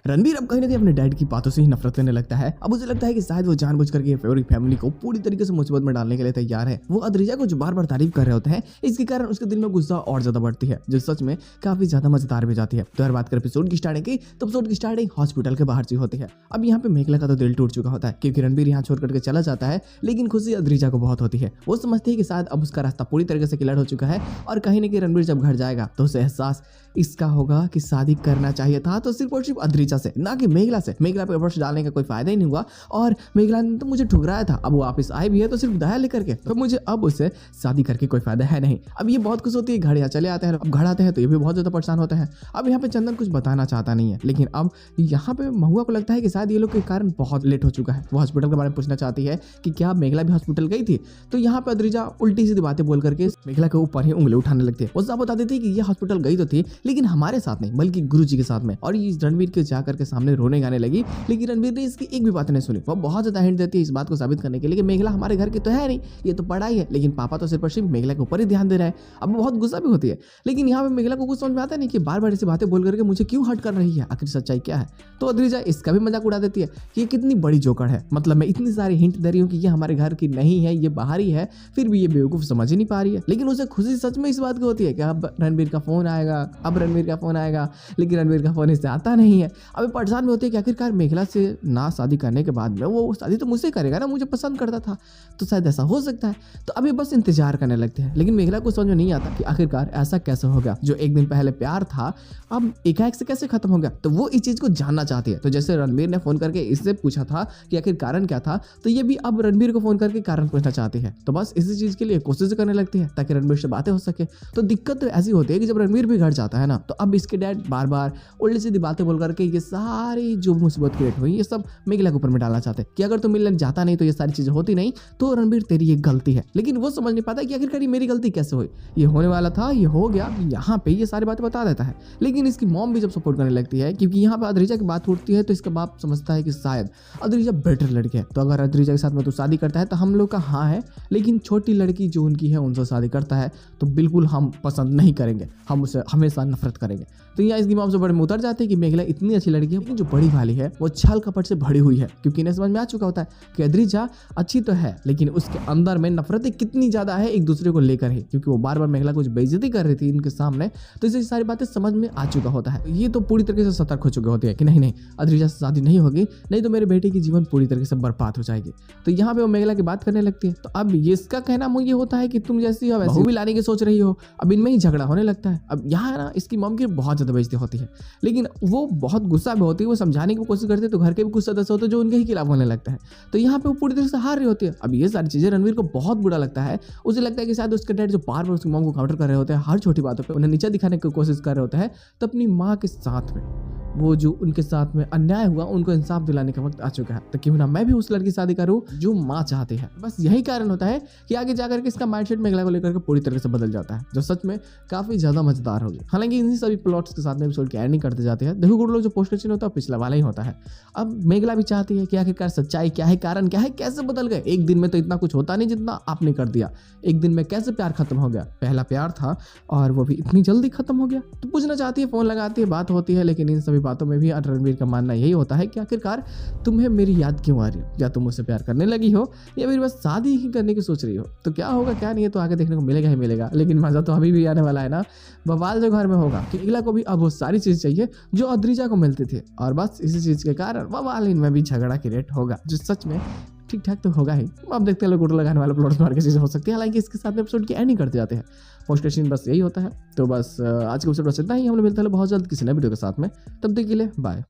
रणबीर अब कहीं ना कहीं अपने डैड की बातों से ही नफरत करने लगता है। अब उसे लगता है कि शायद वो जानबूझकर के पूरी फैमिली को पूरी तरीके से मुसीबत में डालने के लिए तैयार है। वो अद्रिजा को जो बार बार तारीफ कर रहे होते हैं, इसके कारण उसके दिल में गुस्सा और ज्यादा बढ़ती है, जो सच में काफी ज्यादा मजेदार भी जाती है। तो हर बात कर एपिसोड की स्टार्टिंग की, तो एपिसोड की स्टार्टिंग हॉस्पिटल के बाहर से होती है। अब यहाँ पे मेघला का तो दिल टूट चुका होता है, क्योंकि रणबीर यहाँ छोड़ करके चला जाता है, लेकिन खुशी अद्रिजा को बहुत होती है। वो समझती है कि शायद अब उसका रास्ता पूरी तरीके से क्लियर हो चुका है, और कहीं ना कहीं रणबीर जब घर जाएगा तो उसे एहसास इसका होगा कि शादी करना चाहिए था तो सिर्फ और सिर्फ अद्रिजा से, ना कि मेघला से। मेघला पे एफर्ट्स डालने का कोई फायदा ही नहीं हुआ, और मेघला ने तो मुझे ठुकराया था। अब वो वापस आई भी है तो सिर्फ दया लेकर के, तो मुझे अब उससे शादी करके कोई फायदा है नहीं। अब ये बहुत खुश होती है, घर यहाँ चले आते हैं। अब घर आते हैं तो ये भी बहुत ज्यादा परेशान होते हैं। अब यहाँ पे चंदन कुछ बताना चाहता नहीं है, लेकिन अब यहाँ पे महुआ को लगता है कि शायद ये लोग के कारण बहुत लेट हो चुका है। वो हॉस्पिटल के बारे में पूछना चाहती है कि क्या मेघला भी हॉस्पिटल गई थी। तो यहाँ पे अद्रिजा उल्टी सीधी बातें बोल करके मेघला के ऊपर ही उंगली उठाने लगती है। वो सब बता देती है कि ये हॉस्पिटल गई तो थी, लेकिन हमारे साथ नहीं, बल्कि गुरुजी के साथ में। और ये रणबीर के जाकर के सामने रोने गाने लगी, लेकिन रणबीर ने इसकी एक भी बात नहीं सुनी। वो बहुत ज्यादा हिंट देती है इस बात को साबित करने के लिए कि मेघला हमारे घर की तो है नहीं, ये तो पढ़ाई है। लेकिन पापा तो सिर्फ और सिर्फ मेघला के ऊपर ही ध्यान दे रहा है। अब बहुत गुस्सा भी होती है, लेकिन यहाँ पे मेघला को कुछ समझ में आता नहीं कि बार बार ऐसी बातें बोल करके मुझे क्यों हर्ट कर रही है, आखिर सच्चाई क्या है। तो अद्रिजा इसका भी मजाक उड़ा देती है कि ये कितनी बड़ी जोकर है, मतलब मैं इतनी सारी हिंट दे रही हूँ कि ये हमारे घर की नहीं है, ये बाहरी है, फिर भी ये बेवकूफ समझ ही नहीं पा रही है। लेकिन उसे खुशी सच में इस बात की होती है कि अब रणबीर का फोन आएगा, अब रणबीर का फोन आएगा, लेकिन रणबीर का फोन इससे आता नहीं है। अब परेशान में होती है कि आखिरकार मेघला से ना शादी करने के बाद में वो शादी तो मुझसे करेगा ना, मुझे पसंद करता था, तो शायद ऐसा हो सकता है। तो अभी बस इंतजार करने लगते हैं, लेकिन मेघला को समझ में नहीं आता कि आखिरकार ऐसा कैसे हो गया, जो एक दिन पहले प्यार था अब एकाएक से कैसे खत्म हो गया। तो वो इस चीज को जानना चाहती है। तो जैसे रणबीर ने फोन करके इससे पूछा था कि आखिर कारण क्या था, तो ये भी अब रणबीर को फोन करके कारण पूछना चाहती है। तो बस इसी चीज के लिए कोशिश करने लगती है ताकि रणबीर से बातें हो सके। तो दिक्कत तो ऐसी होती है कि जब रणबीर भी घर जाता है ना, तो अब इसके डैड बार बार उल्टी सीधी बातें बोल करके ये सारी जो मुसीबत क्रिएट हुई ये सब मेघला के ऊपर में डालना चाहते हैं कि अगर तुम मिलने जाता नहीं तो ये सारी चीजें होती नहीं, तो रणबीर तेरी ये गलती है। लेकिन वो समझ नहीं पाता कि आखिरकार ये मेरी गलती कैसे हुई, ये होने वाला था, ये हो गया। यहाँ पे ये सारी बातें बता देता है, लेकिन इसकी मॉम भी जब सपोर्ट करने लगती है, क्योंकि यहाँ पे अद्रिजा की बात उठती है, तो इसका बाप समझता है कि शायद अद्रिजा बेटर लड़की है, तो अगर अद्रिजा के साथ में तू शादी करता है तो हम लोग का हाँ है, लेकिन छोटी लड़की जो उनकी है उनसे शादी करता है तो बिल्कुल हम पसंद नहीं करेंगे, हम उसे हमेशा नफरत करेंगे। तो यहाँ इसकी मॉम से बड़े में उतर जाते हैं कि मेघला इतनी अच्छी लड़की है, लेकिन जो बड़ी वाली है वो छल कपट से भरी हुई है, क्योंकि इन्हें समझ में आ चुका होता है कि अद्रिजा अच्छी तो है, लेकिन उसके अंदर में नफरतें कितनी ज्यादा है एक दूसरे को लेकर ही, क्योंकि वो बार बार मेघला कुछ बेइज्जती कर रही थी इनके सामने। तो इसे सारी बातें समझ में आ चुका होता है। ये तो पूरी तरीके से सतर्क हो चुके होते हैं कि नहीं नहीं, अद्रिजा से शादी नहीं होगी, नहीं तो मेरे बेटे की जीवन पूरी तरीके से बर्बाद हो जाएगी। तो यहाँ पे वो मेघला की बात करने लगती है। तो अब इसका कहना ये होता है कि तुम जैसी हो वैसी भी लाने की सोच रही हो। अब इनमें ही झगड़ा होने लगता है। अब यहाँ ना इसकी मॉम की बहुत ज्यादा बेइज्जती होती है, लेकिन वो बहुत गुस्सा में होती है। वो समझाने की कोशिश करती है तो घर के भी कुछ सदस्य होते हैं जो उनके ही खिलाफ होने लगता है। तो यहाँ पे वो पूरी तरह से हार रही होती है। अब ये सारी चीजें रणबीर को बहुत बुरा लगता है। उसे लगता है कि शायद उसके डैड जो बार बार उसकी मॉम को काउंटर कर रहे होते हैं, हर छोटी बातों पे उन्हें नीचे दिखाने की कोशिश कर रहे होते हैं, तो अपनी माँ के साथ में वो जो उनके साथ में अन्याय हुआ उनको इंसाफ दिलाने का वक्त आ चुका है। तो क्यों ना मैं भी उस लड़की से शादी करूं जो माँ चाहती है। बस यही कारण होता है कि आगे जाकर के इसका माइंडसेट मेघला को लेकर के पूरी तरह से बदल जाता है, जो सच में काफी ज्यादा मजेदार होगी। हालांकि इन्हीं सभी प्लॉट्स के साथ में एपिसोड की एंडिंग करते जाते हैं। देखो गुड लोग जो पोस्ट क्वेश्चन होता है पिछला वाला ही होता है। अब मेघला भी चाहती है कि आखिरकार सच्चाई क्या है, कारण क्या है, कैसे बदल गए। एक दिन में तो इतना कुछ होता नहीं जितना आपने कर दिया। एक दिन में कैसे प्यार खत्म हो गया, पहला प्यार था और वो भी इतनी जल्दी खत्म हो गया। तो पूछना चाहती है, फोन लगाती है, बात होती है, लेकिन इन सभी बातों में भी रणबीर का मानना यही होता है कि आखिरकार तुम्हें मेरी याद क्यों आ रही हो, या तुम मुझसे प्यार करने लगी हो या फिर बस शादी ही करने की सोच रही हो। तो क्या होगा क्या नहीं है तो आगे देखने को मिलेगा ही मिलेगा, लेकिन मजा तो अभी भी आने वाला है ना। बवाल जो घर में होगा कि मेघला को भी अब वो सारी चीज चाहिए जो अद्रिजा को मिलती थी, और बस इसी चीज के कारण बवाल इनमें भी झगड़ा क्रिएट होगा, जो सच में ठीक ठाक तो होगा ही। अब देखते हैं लोग गुड़ लगाने वाले प्लॉट्स मार के चीजें हो सकती है। हालांकि इसके साथ एपिसोड की एंडिंग करते जाते हैं। पोस्ट क्वेश्चन बस यही होता है। तो बस आज के एपिसोड बस इतना ही। हम लोग मिलते हैं बहुत जल्द किसी नए वीडियो के साथ में, तब तक के लिए बाय।